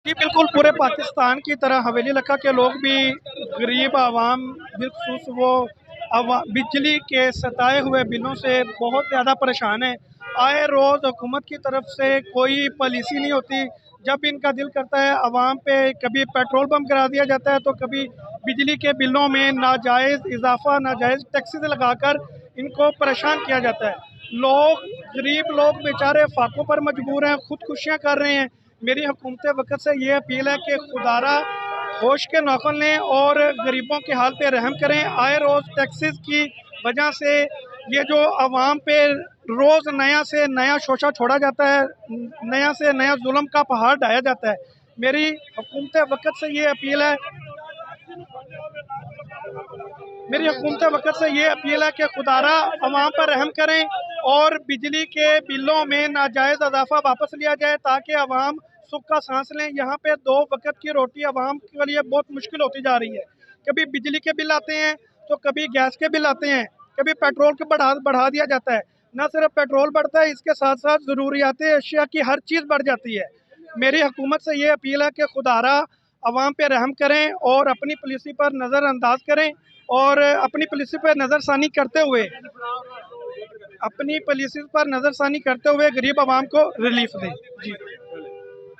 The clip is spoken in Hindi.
जी बिल्कुल, पूरे पाकिस्तान की तरह हवेली इलाका के लोग भी गरीब आवाम बिलखुसूस वो बिजली के सताए हुए बिलों से बहुत ज़्यादा परेशान है। आए रोज़ हुकूमत की तरफ से कोई पॉलिसी नहीं होती। जब इनका दिल करता है आवाम पे कभी पेट्रोल पंप करा दिया जाता है, तो कभी बिजली के बिलों में नाजायज़ इजाफ़ा, नाजायज़ टैक्सेस लगाकर इनको परेशान किया जाता है। लोग, गरीब लोग बेचारे फाकों पर मजबूर हैं, खुदकुशियाँ कर रहे हैं। मेरी हुकूमत वक़्त से ये अपील है कि खुदारा होश के नौकन लें और गरीबों के हाल पे रहम करें। आए रोज़ टैक्सेस की वजह से ये जो आवाम पे रोज़ नया से नया शोशा छोड़ा जाता है, नया से नया जुल्म का पहाड़ ढाया जाता है। मेरी हुकूमत वक़्त से ये अपील है मेरी हुकूमत वक़्त से ये अपील है कि खुदारा अवाम पर रहम करें और बिजली के बिलों में नाजायज़ इजाफ़ा वापस लिया जाए, ताकि अवाम सुख का सांस लें। यहाँ पे 2 वक़्त की रोटी अवाम के लिए बहुत मुश्किल होती जा रही है। कभी बिजली के बिल आते हैं, तो कभी गैस के बिल आते हैं, कभी पेट्रोल के बढ़ा दिया जाता है। न सिर्फ पेट्रोल बढ़ता है, इसके साथ साथ ज़रूरियाती अशिया की हर चीज़ बढ़ जाती है। मेरी हुकूमत से ये अपील है कि खुदारा अवाम पे रहम करें और अपनी पॉलिसी पर नज़रअंदाज करें और अपनी पॉलिसी पर नज़रसानी करते हुए गरीब आवाम को रिलीफ दें। जी।